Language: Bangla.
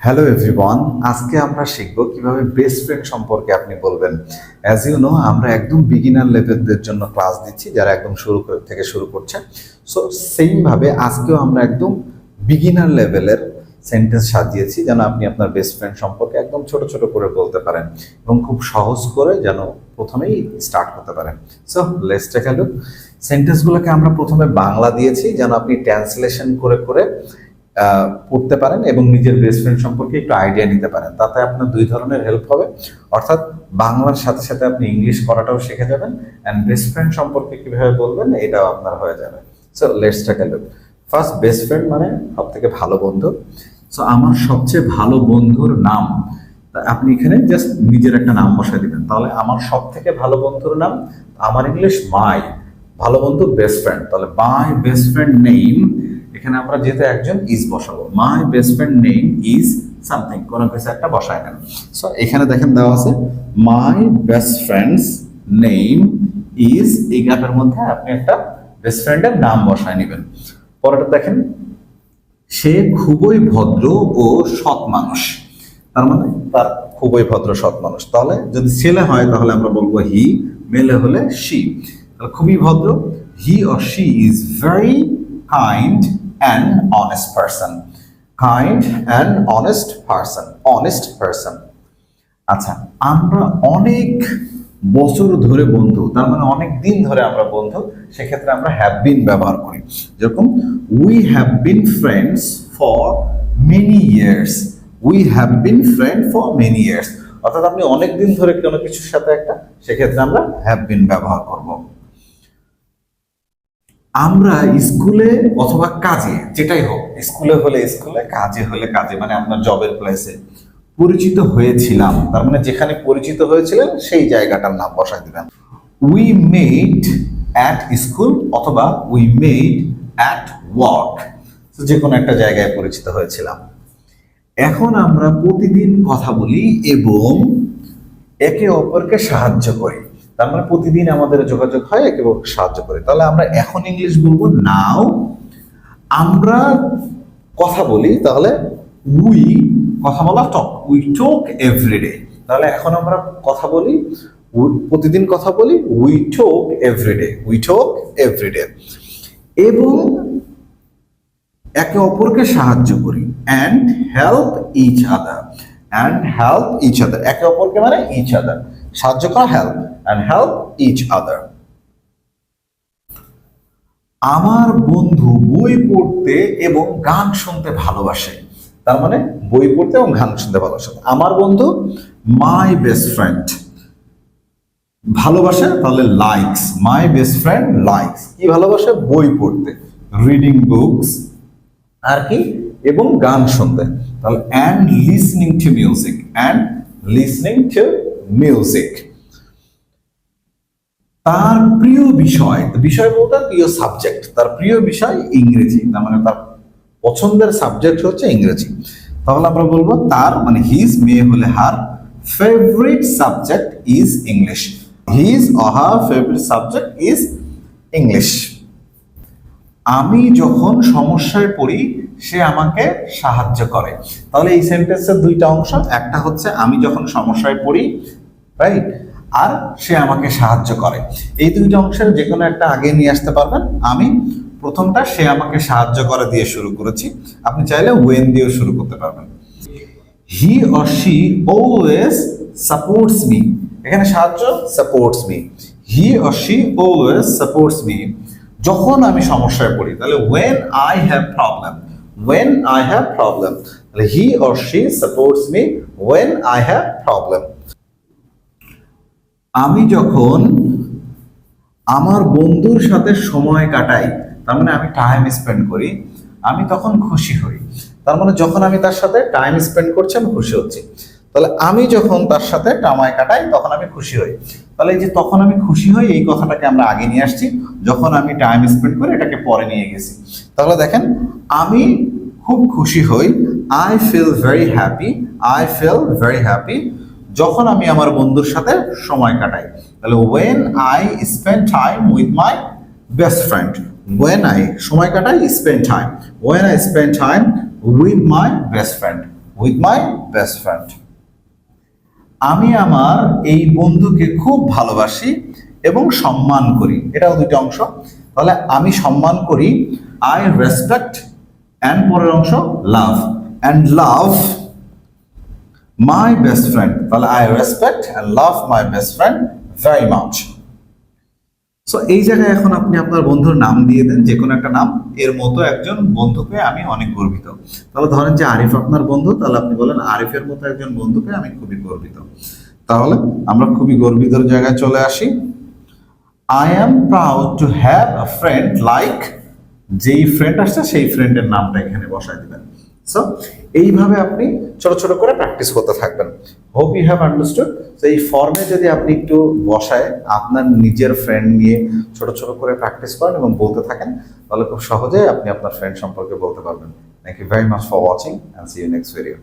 হ্যালো এভরিওয়ান, আজকে আমরা শিখব কিভাবে বেস্ট ফ্রেন্ড সম্পর্কে আপনি বলবেন। অ্যাজ ইউ নো, আমরা একদম বিগিনার লেভেলদের জন্য ক্লাস দিচ্ছি, যারা একদম থেকে শুরু করছে। সো সেম ভাবে আজকেও আমরা একদম বিগিনার লেভেলের সেন্টেন্স সাজিয়েছি যেন আপনি আপনার বেস্ট ফ্রেন্ড সম্পর্কে একদম ছোট ছোট করে বলতে পারেন এবং খুব সহজ করে যেন প্রথমেই স্টার্ট করতে পারেন। So let's take a look. সেন্টেন্সগুলোকে আমরা প্রথমে বাংলা দিয়েছি যেন আপনি ট্রান্সলেশন করে করে পড়তে পারেন এবং নিজের বেস্ট ফ্রেন্ড সম্পর্কে একটু আইডিয়া নিতে পারেন। তাতে আপনার দুই ধরনের হেল্প হবে, অর্থাৎ বাংলার সাথে সাথে আপনি ইংলিশ করাটাও শিখে যাবেন অ্যান্ড বেস্ট ফ্রেন্ড সম্পর্কে কিভাবে বলবেন এটাও আপনার হয়ে যাবে। So let's take a look. First, best friend মানে সব থেকে ভালো বন্ধু। সো আমার সবচেয়ে ভালো বন্ধুর নাম, আপনি এখানে জাস্ট নিজের একটা নাম বসায় দিবেন। তাহলে আমার সব থেকে ভালো বন্ধুর নাম, আমার ইংলিশ মাই, ভালো বন্ধু বেস্ট ফ্রেন্ড, তাহলে মাই বেস্ট ফ্রেন্ড নেম, এখানে আমরা যেহেতু একজন ইজ বসাবো, মাই best friend name is something, কোনো কিছু একটা বসায় নেন। সো এখানে দেখেন দেওয়া আছে my best friends name is, এই গ্যাপের মধ্যে আপনি একটা বেস্ট ফ্রেন্ডের নাম বসায় নেবেন। পরেরটা দেখেন, সে খুবই ভদ্র ও সৎ মানুষ, তার মানে তার খুবই ভদ্র সৎ মানুষ। তাহলে যদি ছেলে হয় তাহলে আমরা বলবো হি, মেলে হলে শি। তাহলে খুবই ভদ্র, he or she is very kind and honest person, kind and honest person, honest person. আচ্ছা, আমরা অনেক বছর ধরে বন্ধু, তার মানে অনেক দিন ধরে আমরা বন্ধু, সেক্ষেত্রে আমরা হ্যাভ বিন ব্যবহার করি। যেরকম we have been friends for many years, we have been friend for many years, অর্থাৎ আপনি অনেক দিন ধরে কোনো কিছুর সাথে একটা, সেক্ষেত্রে আমরা হ্যাভ বিন ব্যবহার করব। আমরা স্কুলে অথবা কাজে, যেটাই হোক, স্কুলে হলে স্কুলে, কাজে হলে কাজে, মানে আপনার জবের প্লেসে পরিচিত হয়েছিলাম, তার মানে যেখানে পরিচিত হয়েছিলেন সেই জায়গাটার নাম বসায় দিবেন। উই মেড অ্যাট স্কুল অথবা উই মেড অ্যাট ওয়ার্ক, যে কোনো একটা জায়গায় পরিচিত হয়েছিলাম। এখন আমরা প্রতিদিন কথা বলি এবং একে অপরকে সাহায্য করি, তার মানে প্রতিদিন আমাদের যোগাযোগ হয়, একে অপরকে সাহায্য করি। তাহলে আমরা এখন ইংলিশ বলবো নাও। আমরা কথা বলি, তাহলে উই, কথা বলা টক, উই টক এভরিডে। তাহলে এখন আমরা কথা বলি, প্রতিদিন কথা বলি, we talk everyday, we talk everyday. এবং একে অপরকে সাহায্য করি, and help each other, and help each other, একে অপরকে মানে ইচ আদার, সাহায্য করা help, and help each other. আমার বন্ধু বই পড়তে এবং গান শুনতে ভালোবাসে, তার মানে বই পড়তে এবং গান শুনতে ভালোবাসে। আমার বন্ধু মাই বেস্ট ফ্রেন্ড ভালোবাসে, তাহলে লাইকস, মাই বেস্ট ফ্রেন্ড লাইকস, কি ভালোবাসে? বই পড়তে, রিডিং বুকস, আর কি, এবং গান শুনতে। তাহলে and listening to music, and listening to music. তার প্রিয় বিষয়, বিষয় বলতে প্রিয় সাবজেক্ট, তার প্রিয় বিষয় ইংরেজি, তার মানে তার পছন্দের সাবজেক্ট হচ্ছে ইংরেজি। তাহলে আমরা বলবো তার, মানে হিজ, মেয়ে হলে her, favourite subject is English, his or her favourite subject is English. আমি যখন সমস্যায় পড়ি সে আমাকে সাহায্য করে। তাহলে এই সেন্টেন্সের দুইটা অংশ, একটা হচ্ছে আমি যখন সমস্যায় পড়ি, রাইট, আর সে আমাকে সাহায্য করে। এই দুইটা অংশের যে কোনো একটা আগে নিয়ে আসতে পারবেন। আমি প্রথমটা সে আমাকে সাহায্য করে দিয়ে শুরু করেছি, আপনি চাইলে ওয়েন দিয়েও শুরু করতে পারবেন। He or she always supports me, এখানে সাহায্য supports me, he or she always supports me, যখন আমি সমস্যায় পড়ি, তাহলে when I have problem, when I have problem, তাহলে he or she supports me when I have problem। আমি যখন আমার বন্ধুর সাথে সময় কাটাই, তার মানে আমি টাইম স্পেন্ড করি, আমি তখন খুশি হই। তার মানে যখন আমি তার সাথে টাইম স্পেন্ড করছি আমি খুশি হচ্ছি। তাহলে আমি যখন তার সাথে সময় কাটাই তখন আমি খুশি হই। তাহলে এই যে তখন আমি খুশি হই, এই কথাটাকে আমরা আগে নিয়ে আসছি, যখন আমি টাইম স্পেন্ড করি এটাকে পরে নিয়ে গেছি। তাহলে দেখেন, আমি খুব খুশি হই, I feel very happy, I feel very happy, যখন আমি আমার বন্ধুর সাথে সময় কাটাই। তাহলে when I spend time with my best friend, when I সময় কাটাই, spend time, when I spend time with my best friend, with my best friend. আমি আমার এই বন্ধুকে খুব ভালোবাসি এবং সম্মান করি, এটাও দুইটা অংশ। তাহলে আমি সম্মান করি, আই রেসপেক্ট, অ্যান্ড পরের অংশ love, and love my best friend. তাহলে I respect and love my best friend very much. So এই জায়গায় এখন আপনি আপনার বন্ধুর নাম দিয়ে দেন, যে কোনো একটা নাম, এর মতো একজন বন্ধুকে আমি অনেক গর্বিত। তাহলে ধরেন যে আরিফ আপনার বন্ধু, তাহলে আপনি বলেন আরিফের মতো একজন বন্ধুকে আমি খুবই গর্বিত। তাহলে আমরা খুবই গর্বিতর জায়গায় চলে আসি। I am proud to have a friend like, যেই ফ্রেন্ড আসছে সেই ফ্রেন্ডের নামটা এখানে বসায় দিবেন। সো এইভাবে আপনি ছোট ছোট করে প্র্যাকটিস করতে থাকবেন। Hope you have understood. তো এই ফর্মে যদি আপনি একটু বসায় আপনার নিজের ফ্রেন্ড নিয়ে ছোট ছোট করে প্র্যাকটিস করেন এবং বলতে থাকেন, তাহলে খুব সহজে আপনি আপনার ফ্রেন্ড সম্পর্কে বলতে পারবেন। Thank you very much for watching, and see you next video.